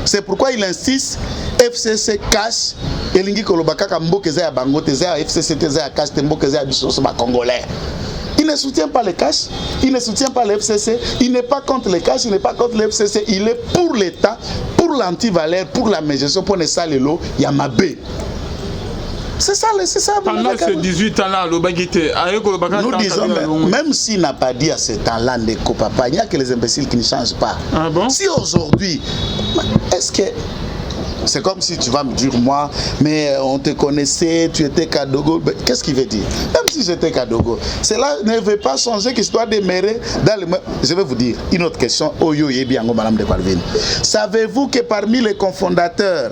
C'est pourquoi il insiste, FCC cache, et l'ingi kolobaka kamboke za bango teza FCC teza cache temboke za bisoso ba congolais. Il ne soutient pas les cash, il ne soutient pas le FCC, il n'est pas contre les cash, il n'est pas contre le FCC, il est pour l'État, pour l'antivaleur, pour la mégestion, pour les salelo, Yamabé. C'est ça, c'est ça. Pendant ces 18 ans-là, nous disons, même s'il n'a pas dit à ce temps-là, papa, il n'y a que les imbéciles qui ne changent pas. Ah bon? Si aujourd'hui, est-ce que... C'est comme si tu vas me dire, moi, mais on te connaissait, tu étais Kadogo. Qu'est-ce qu'il veut dire? Même si j'étais Kadogo, cela ne veut pas changer que je dois demeurer dans le... Je vais vous dire une autre question. Oyo Yebiango, Madame de Palvin. Savez-vous que parmi les cofondateurs,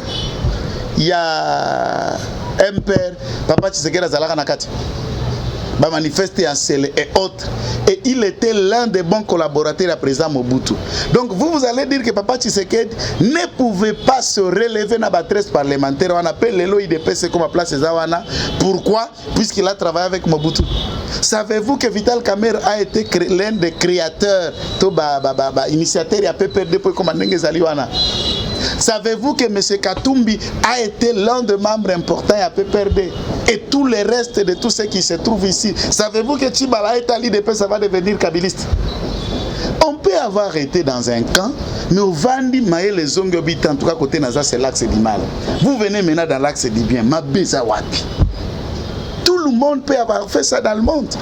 il y a un père, Papa Tshisekedi Zalaka Nakati, manifester en Sele et autres. Et il était l'un des bons collaborateurs à président Mobutu. Donc vous allez dire que Papa Tshisekedi ne pouvait pas se relever dans la 13 parlementaire. On appelle les l'OIDPC comme à place Zawana. Pourquoi? Puisqu'il a travaillé avec Mobutu. Savez-vous que Vital Kamerhe a été l'un des créateurs, initiateur à PPRD pour commander Zaliwana? Savez-vous que M. Katumbi a été l'un des membres importants à PPRD et tout le reste de tous ceux qui se trouvent ici? Savez-vous que Tchibala est à l'IDP, ça va devenir kabiliste? On peut avoir été dans un camp, mais au Vandi, Maé, les Ongobit, en tout cas côté Naza, c'est l'axe du mal. Vous venez maintenant dans l'axe du bien, Mabeza Wapi. Tout le monde peut avoir fait ça dans le monde.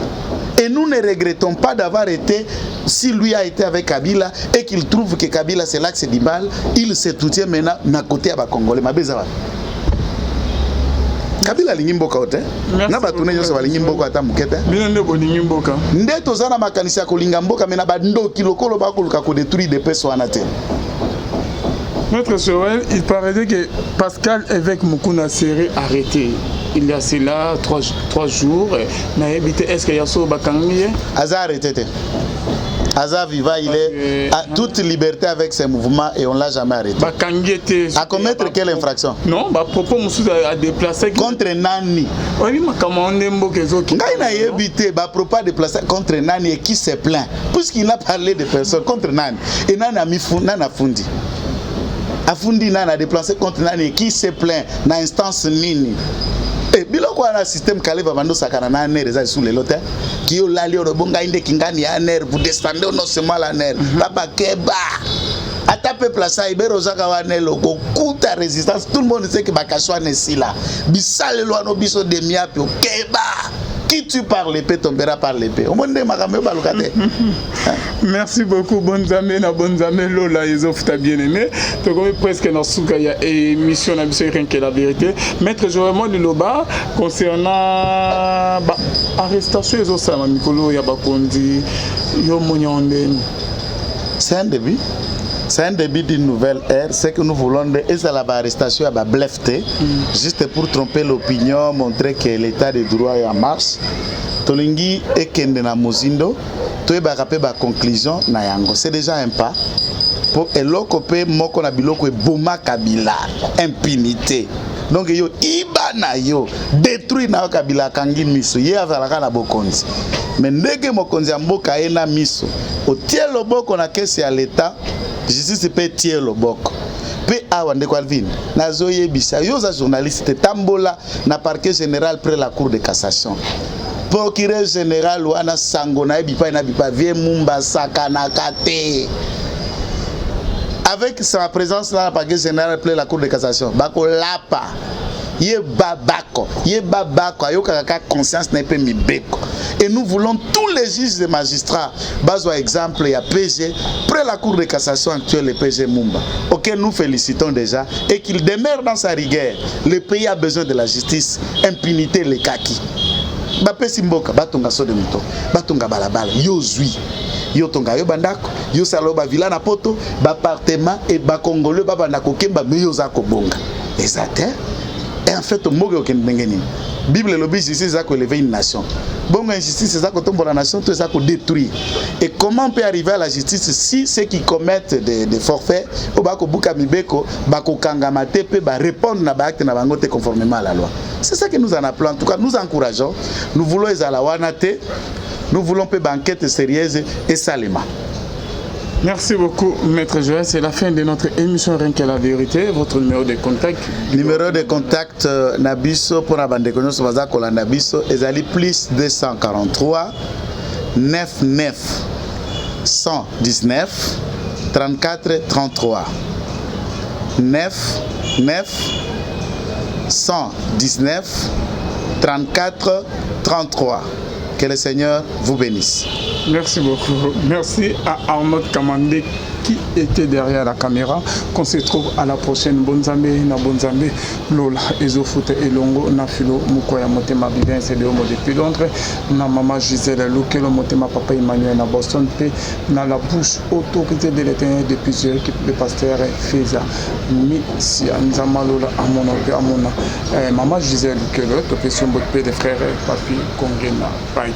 Et nous ne regrettons pas d'avoir été, si lui a été avec Kabila et qu'il trouve que Kabila c'est l'axe du mal, il se soutient maintenant à côté à Congolais. Kabila lingimboka ote na batune nyose balingimboka ata mukete binende boningimboka ndeto zana makanisa ya kolinga mboka mena bando kilokolo bakoluka ko détruire des personnes wana te. Maître Joël, il paraît que Pascal Évêque Mukuna serait arrêté. Il y a cela 3 jours. Est-ce qu'il y a ça au Bakangi? Aza arrêté. Aza Viva, il est à toute liberté avec ses mouvements et on ne l'a jamais arrêté. Bakangi était... À commettre quelle infraction? Non, propos à déplacer... Contre Nani. Oui, mais comment on aime beaucoup les autres? Il a évité, propos à déplacer contre Nani et qui s'est plaint. Puisqu'il a parlé de personnes contre Nani. Et Nani a mis Nani a fundi. Afundi Nani a déplacé contre Nani et qui s'est plaint dans l'instance Nini. Et biloko na système kaleva bando sakana na ner za sous les lotes qui yo lali robonga inde kingani ya ner vous descendez non seulement la ner papa keba ata peuple ça ibero zaka wa ner loko kuta résistance tout le monde sait que bakaswa ne sila bisale lo no biso de miapi keba Qui tue par l'épée tombera par l'épée. Merci beaucoup, bonnes amis, Lola, ils offrent ta bien-aimé. Donc, presque dans ce il y a émission, rien que la vérité. Maître Joëmon de Loba, concernant l'arrestation, ils ont ça, Mikolo, Yabakondi, Yomonyanden. C'est un début. C'est un début d'une nouvelle ère. C'est que nous voulons, et c'est l'arrestation à blefté, juste pour tromper l'opinion, montrer que l'état de droit est en marche. Tolingi et Kende na Mozindo, tu es rapé ba conclusion na yango. C'est déjà un pas. Pour elokopé moko na biloko e boma kabila, impunité. Donc yo ibana yo détruit na kabila kangi miso. Ye azalaka na bokonzi. Mais ndenge mokonzi amboka ena miso. O tie loboko na kesi ya l'état. Justice peut tirer le boc. Pe awa ndeko Alvin nazo yebisa yo za journaliste tambola na parquet général près la cour de cassation. Procureur général wana sango na bipa vie mumba sakana kate. Avec sa présence là, la parquet général près la cour de cassation. Bako lapa. Ye babako ayo kaka conscience n'est pas mi beko. Et nous voulons tous les juges et magistrats, par exemple, il y a PG, près la cour de cassation actuelle, le PG Mumba, auquel nous félicitons déjà, et qu'il demeure dans sa rigueur. Le pays a besoin de la justice, impunité, les kaki. Bape Simboka, Batonga Sodemuto, Batonga Balabala, yo zui, yo tonga yo bandako, yo saloba villa na poto, appartement et ba congolais, ba bandako kemba, mais yo zako bonga. Exact. Et en fait, au Mogo Kendengeni, Bible lobby justice c'est ça élever une nation. Bon, injustice c'est ça qu'on tombe la nation, tout ça qu'on détruit. Et comment on peut arriver à la justice si ceux qui commettent des forfaits, au bako buka mibeko, bako kangamate pe ba répondre na ba acte na bangote conformément à la loi. C'est ça que nous en appelons. En tout cas, nous encourageons. Nous voulons les alawanate, nous voulons pe banquette sérieuse et salema. Merci beaucoup, Maître Joël. C'est la fin de notre émission Rien que la vérité. Votre numéro de contact. Numéro de contact Nabiso pour la bande de connaissances Bazakola Nabiso. Ezali plus 243 99 119 34 33 9 119 34 33. Que le Seigneur vous bénisse. Merci beaucoup. Merci à Arnaud Kamandé qui était derrière la caméra. Qu'on se trouve à la prochaine. Bonzambe, na bonzambe, Lola, Ezofute et Longo, Nafilo, Mukoya, Motema, Bibin, c'est le mot depuis Londres. Na maman Gisèle, Lokelo, Motema, Papa Emmanuel, na Boston, P, na la bouche autorité de l'Éternel depuis Jésus, le pasteur Feza, Misia, Nzama Lola, Amona, maman Gisèle, Lokelo, Topession, Botpe, des frères, Papi, Kongena, Bye.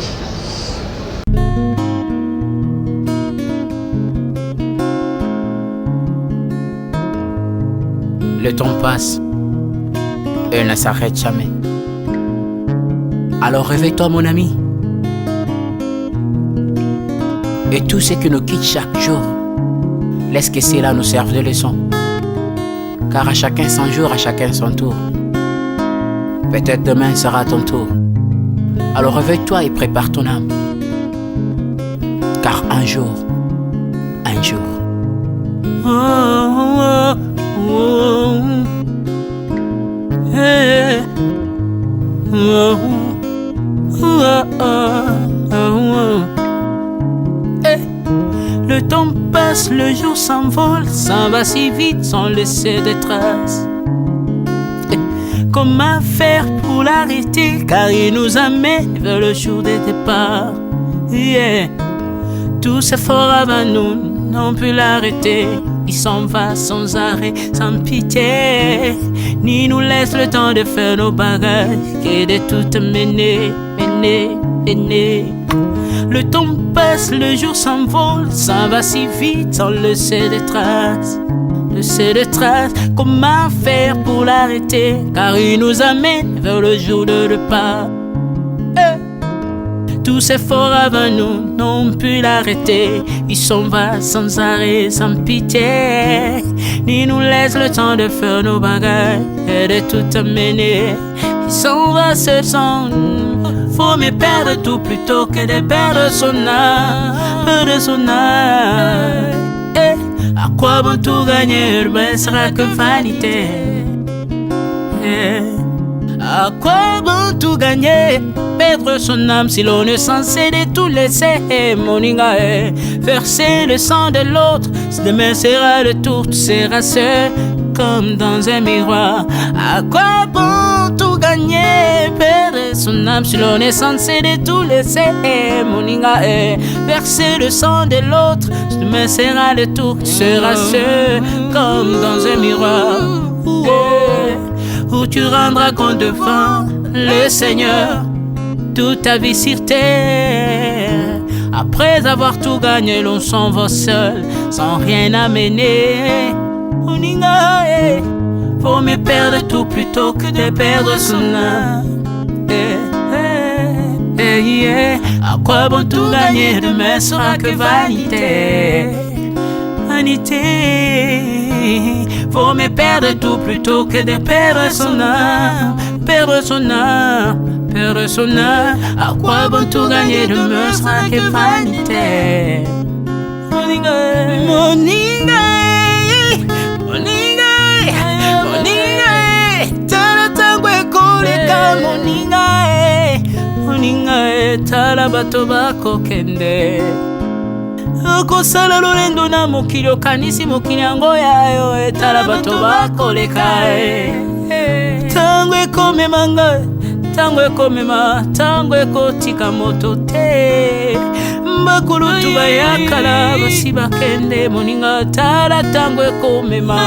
Le temps passe et ne s'arrête jamais. Alors réveille-toi mon ami. Et tout ce qui nous quitte chaque jour, laisse que cela nous serve de leçon. Car à chacun son jour, à chacun son tour. Peut-être demain sera ton tour. Alors réveille-toi et prépare ton âme. Car un jour. Oh, oh, oh, hey, oh, oh, oh, oh. Hey. Le temps passe, le jour s'envole, s'en va si vite sans laisser de traces. Hey. Comment faire pour l'arrêter, car il nous amène vers le jour de départ. Yeah. Tout c'est fort avant nous, n'ont pu l'arrêter. Il s'en va sans arrêt, sans pitié, ni nous laisse le temps de faire nos bagages, que de tout mener. Le temps passe, le jour s'envole, s'en va si vite sans laisser de traces. Comment faire pour l'arrêter, car il nous amène vers le jour de repas. Tous ces forts avant nous n'ont pu l'arrêter. Il s'en va sans arrêt, sans pitié, ni nous laisse le temps de faire nos bagages et de tout amener. Il s'en va seul sans nous. Faut mieux perdre tout plutôt que de perdre son âme. À quoi bon tout gagner, ben sera que vanité. À quoi bon tout gagner, perdre son âme si l'on est censé de tout laisser? Moninga, verser le sang de l'autre, si demain sera le tour, tu seras seul comme dans un miroir. À quoi bon tout gagner, perdre son âme si l'on est censé de tout laisser? Moninga, verser le sang de l'autre, si demain sera le tour, tu seras seul comme dans un miroir. Où tu rendras compte devant le Seigneur toute ta vie sur terre. Après avoir tout gagné, l'on s'en va seul sans rien amener. Moninga, faut mieux perdre tout plutôt que de perdre son âme. À quoi bon tout gagner, demain sera que vanité. Vanité, faut mieux perdre tout plutôt que de perdre son âme. Perdre son âme, perdre son âme. À quoi bon tout gagner, demain sera que vanité. Moninga, Moninga, Moninga, Moninga, tala tangwe koleka. Moninga, Moninga, tala bato bako kende. Okosala lolendo na mokili okanisi mokili yango yayo, tala bato bakoleka. Tango ekomema ngai, tango ekomema, tango ekotika moto te. Bakulutu bayakala basi bakende. Moninga, tala tango ekomema.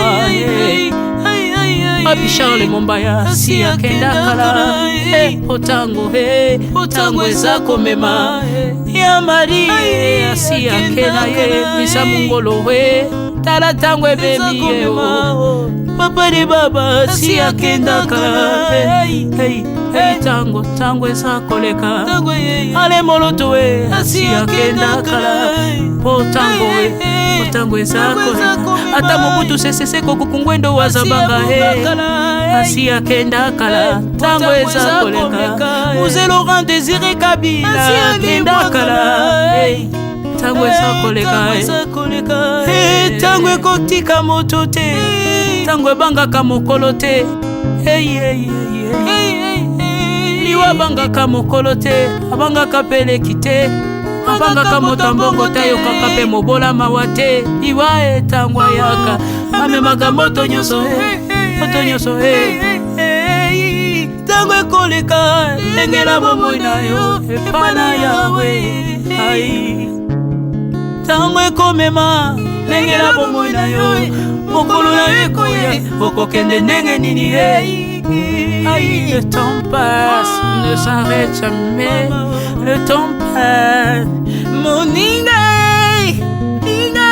Papi Charles Mombaya si akenda kala. Otango otango eza komema. Ya Marie si akenda Misa Mungolo tala tango ebebi Papa de Baba si akenda kala. Tango tango eza koleka. Ale moloto si akenda kala. Otango otango eza koleka. Ata Mobutu sese kokukungwendo wazabanga asi akenda kala. Tango eza koleka. Mzee Laurent Désiré Kabila akenda kala. Tango eza koleka. Tango ekotika moto te, tango ebangaka mokolo te. Liwa bangaka mokolo te, abangaka peleki te. Abangaka moto mbongo te, yokaka pe mobola mawa te. Liwa tango ayaka amemaka moto nyonso moto nyonso tango ekoleka. Lengela bomoi na yo epana yawe. Tango ekomema lengela bomoi na yo mokolo na yo ekoya okokende ndenge nini. Le temps passe, ne s'arrête jamais. Le temps passe. Moninga, Moninga,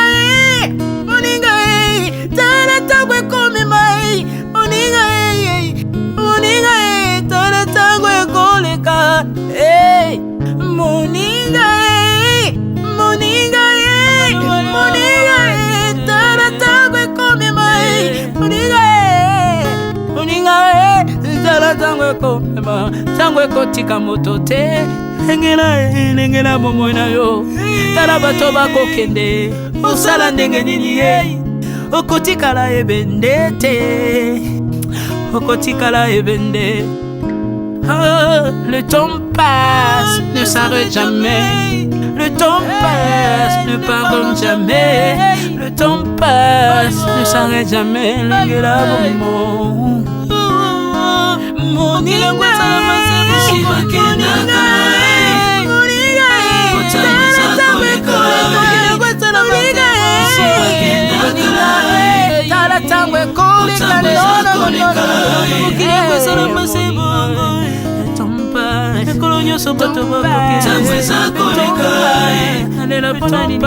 Moninga, tala tango ekomema. Moninga, Moninga, tala tango ekoleka. Moninga, Moninga, Moninga, tala tango ekomema. Moninga, Moninga, tala tango ekomema. Tango ekotika moto te. Lengela bomoi na yo, tala bato bakokende. Osala ndenge nini okotikala ebende te. Okotikala ebende. Le temps passe, ne s'arrête jamais. Le temps passe, ne pardonne jamais. Le temps passe, ne s'arrête jamais. Lengela bomoi. Moninga, tala tango ekoleka. Ekolo nyonso bato bakokende. Alela pona nini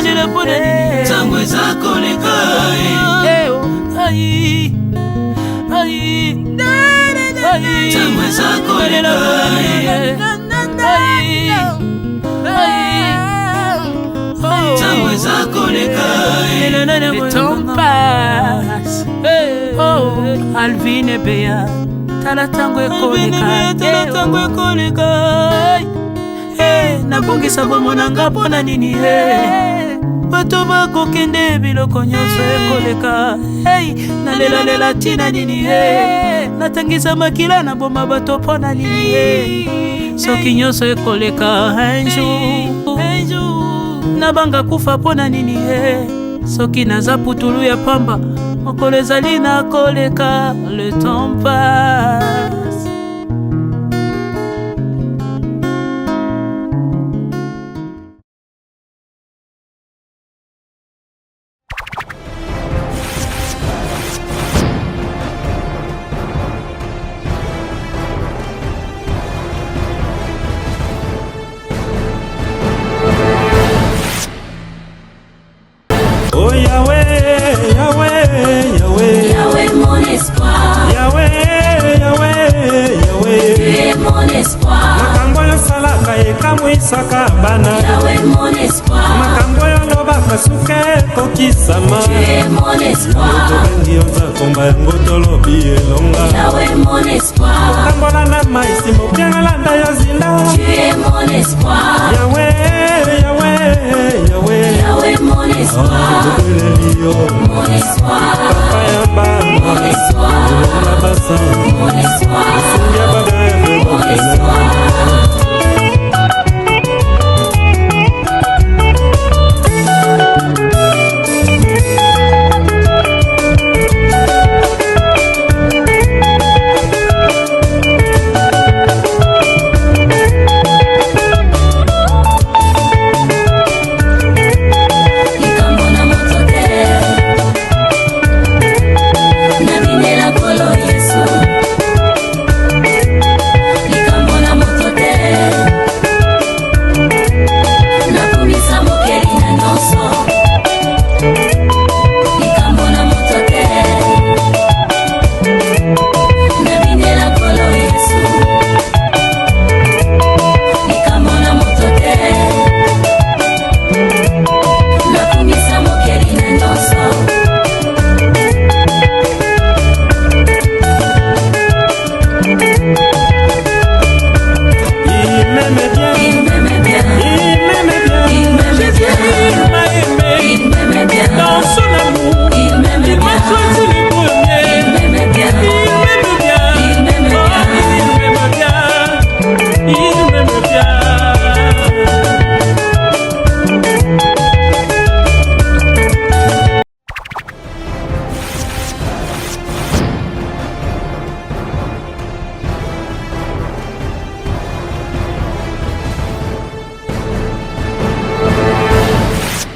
alela pona nini tango eza koleka. Tango eza koleka. Tango eza koleka. Le temps passe. Oh, Alvin et Béa, tala tango ekoleka. Tala tango ekoleka. Nabongisa bomo nanga pona nini. bato bakokende biloko nyonso ekoleka. Hey, nalela tina nini he, natangisa makila na boma bato pona nini he. Soki nyonso ekoleka un jour, nabanga kufa pona nini he. Soki naza putulu ya pamba, mokolo ezali na koleka, le temps passe. Oh Yahweh, Yahweh, Yahweh, Yahweh mon espoir, Yahweh, Yahweh, Yahweh, tu es mon espoir, makambo yo salaka ekamwisaka bana, Yahweh mon espoir, makambo yo lobaka suke kokisama, tu es mon espoir, tobengi oza komba yango tolobi elonga, Yahweh mon espoir, tambola na maisi mopianga landa yo zinda, tu es mon espoir,